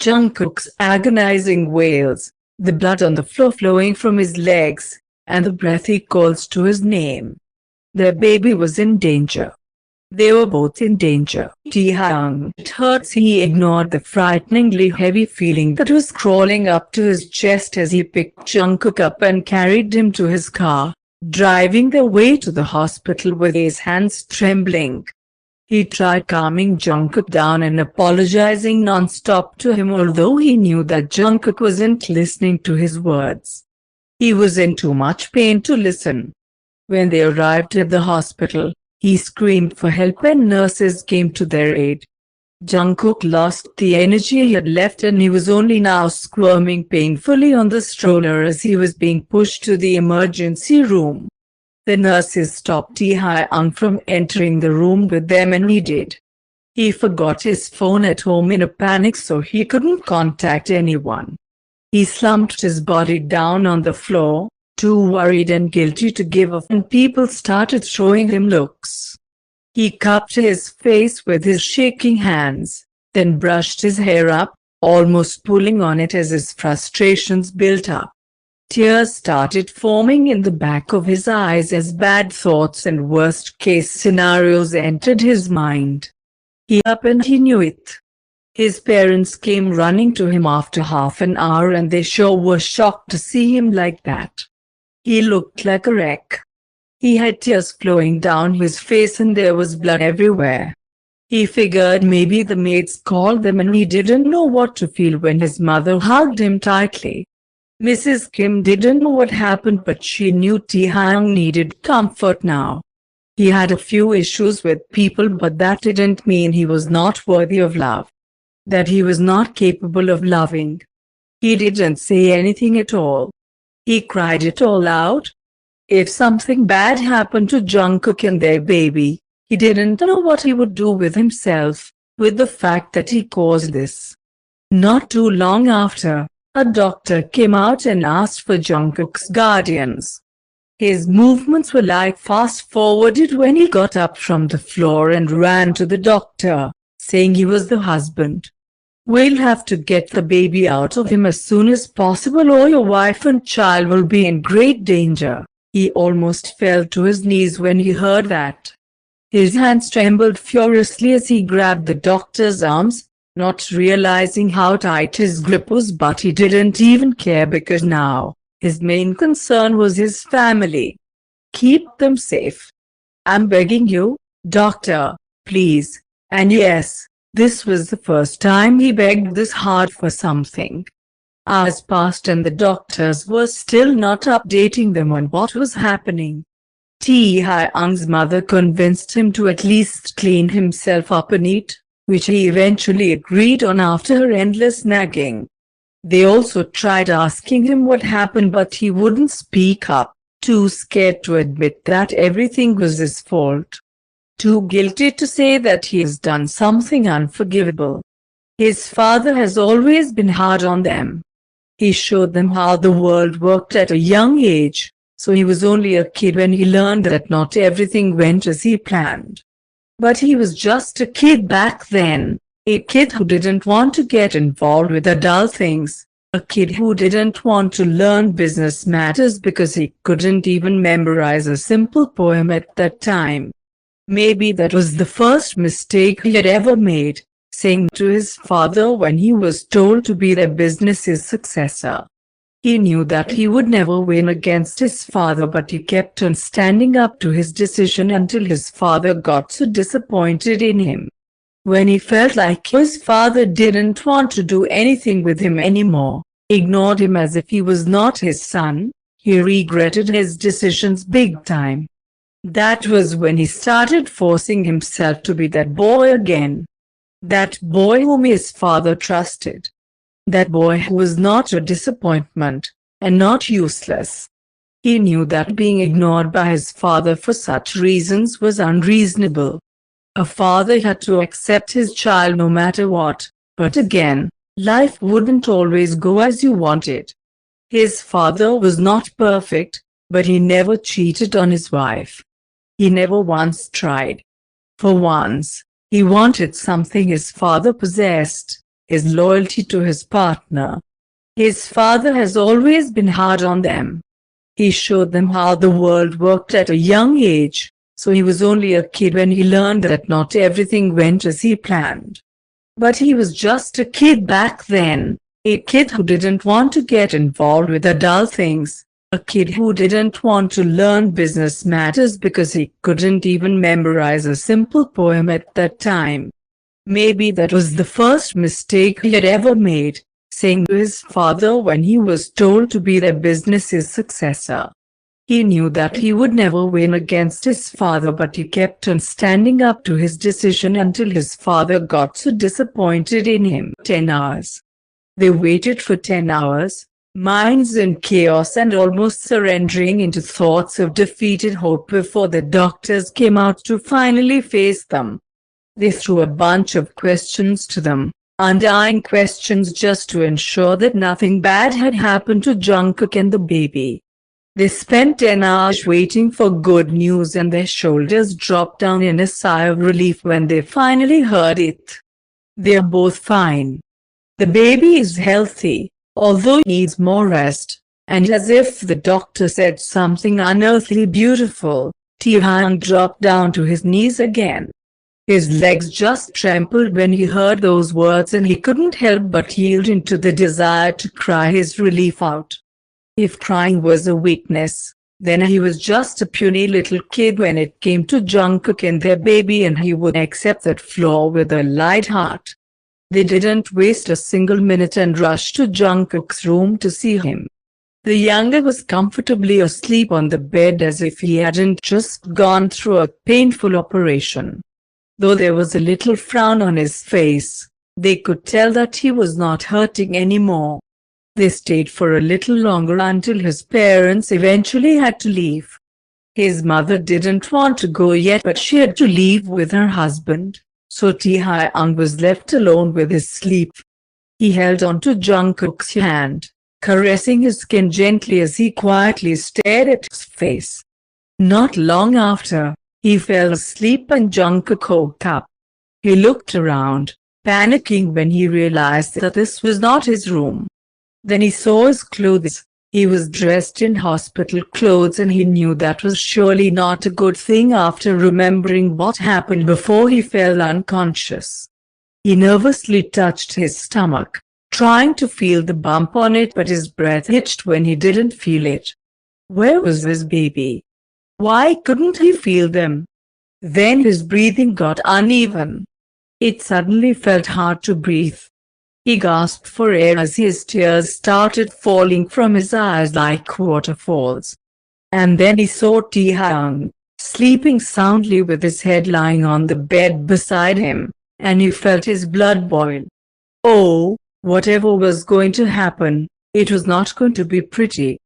Jungkook's agonizing wails, the blood on the floor flowing from his legs, and the breath he calls to his name. Their baby was in danger. They were both in danger. Taehyung, it hurts. He ignored the frighteningly heavy feeling that was crawling up to his chest as he picked Jungkook up and carried him to his car, driving their way to the hospital with his hands trembling. He tried calming Jungkook down and apologizing non-stop to him, although he knew that Jungkook wasn't listening to his words. He was in too much pain to listen. When they arrived at the hospital, he screamed for help and nurses came to their aid. Jungkook lost the energy he had left and he was only now squirming painfully on the stroller as he was being pushed to the emergency room. The nurses stopped Taehyung from entering the room with them and he did. He forgot his phone at home in a panic so he couldn't contact anyone. He slumped his body down on the floor, too worried and guilty to give up, and people started throwing him looks. He cupped his face with his shaking hands, then brushed his hair up, almost pulling on it as his frustrations built up. Tears started forming in the back of his eyes as bad thoughts and worst-case scenarios entered his mind. He up and he knew it. His parents came running to him after half an hour and they sure were shocked to see him like that. He looked like a wreck. He had tears flowing down his face and there was blood everywhere. He figured maybe the maids called them and he didn't know what to feel when his mother hugged him tightly. Mrs. Kim didn't know what happened but she knew Taehyung needed comfort now. He had a few issues with people but that didn't mean he was not worthy of love. That he was not capable of loving. He didn't say anything at all. He cried it all out. If something bad happened to Jungkook and their baby, he didn't know what he would do with himself, with the fact that he caused this. Not too long after, a doctor came out and asked for Jungkook's guardians. His movements were like fast-forwarded when he got up from the floor and ran to the doctor, saying he was the husband. "We'll have to get the baby out of him as soon as possible or your wife and child will be in great danger." He almost fell to his knees when he heard that. His hands trembled furiously as he grabbed the doctor's arms, not realizing how tight his grip was, but he didn't even care because now, his main concern was his family. Keep them safe. "I'm begging you, doctor, please." And yes, this was the first time he begged this hard for something. Hours passed and the doctors were still not updating them on what was happening. Taehyung's mother convinced him to at least clean himself up and eat, which he eventually agreed on after her endless nagging. They also tried asking him what happened but he wouldn't speak up, too scared to admit that everything was his fault. Too guilty to say that he has done something unforgivable. His father has always been hard on them. He showed them how the world worked at a young age, so he was only a kid when he learned that not everything went as he planned. But he was just a kid back then, a kid who didn't want to get involved with adult things, a kid who didn't want to learn business matters because he couldn't even memorize a simple poem at that time. Maybe that was the first mistake he had ever made, saying to his father when he was told to be their business's successor. He knew that he would never win against his father but he kept on standing up to his decision until his father got so disappointed in him. When he felt like his father didn't want to do anything with him anymore, ignored him as if he was not his son, he regretted his decisions big time. That was when he started forcing himself to be that boy again. That boy whom his father trusted. That boy who was not a disappointment, and not useless. He knew that being ignored by his father for such reasons was unreasonable. A father had to accept his child no matter what, but again, life wouldn't always go as you wanted. His father was not perfect, but he never cheated on his wife. He never once tried. For once, he wanted something his father possessed, his loyalty to his partner. His father has always been hard on them. He showed them how the world worked at a young age, so he was only a kid when he learned that not everything went as he planned. But he was just a kid back then, a kid who didn't want to get involved with adult things, a kid who didn't want to learn business matters because he couldn't even memorize a simple poem at that time. Maybe that was the first mistake he had ever made, saying to his father when he was told to be their business's successor. He knew that he would never win against his father, but he kept on standing up to his decision until his father got so disappointed in him. 10 hours. They waited for 10 hours, minds in chaos and almost surrendering into thoughts of defeated hope before the doctors came out to finally face them. They threw a bunch of questions to them, undying questions just to ensure that nothing bad had happened to Jungkook and the baby. They spent 10 hours waiting for good news, and their shoulders dropped down in a sigh of relief when they finally heard it. They're both fine. The baby is healthy, although he needs more rest, and as if the doctor said something unearthly beautiful, Taehyung dropped down to his knees again. His legs just trembled when he heard those words, and he couldn't help but yield into the desire to cry his relief out. If crying was a weakness, then he was just a puny little kid when it came to Jungkook and their baby, and he would accept that flaw with a light heart. They didn't waste a single minute and rushed to Jungkook's room to see him. The younger was comfortably asleep on the bed as if he hadn't just gone through a painful operation. Though there was a little frown on his face, they could tell that he was not hurting anymore. They stayed for a little longer until his parents eventually had to leave. His mother didn't want to go yet, but she had to leave with her husband, so Taehyung was left alone with his sleep. He held on to Jungkook's hand, caressing his skin gently as he quietly stared at his face. Not long after, he fell asleep and Jungkook woke up. He looked around, panicking when he realized that this was not his room. Then he saw his clothes. He was dressed in hospital clothes, and he knew that was surely not a good thing after remembering what happened before he fell unconscious. He nervously touched his stomach, trying to feel the bump on it, but his breath hitched when he didn't feel it. Where was his baby? Why couldn't he feel them? Then his breathing got uneven. It suddenly felt hard to breathe. He gasped for air as his tears started falling from his eyes like waterfalls. And then he saw Taehyung, sleeping soundly with his head lying on the bed beside him, and he felt his blood boil. Oh, whatever was going to happen, it was not going to be pretty.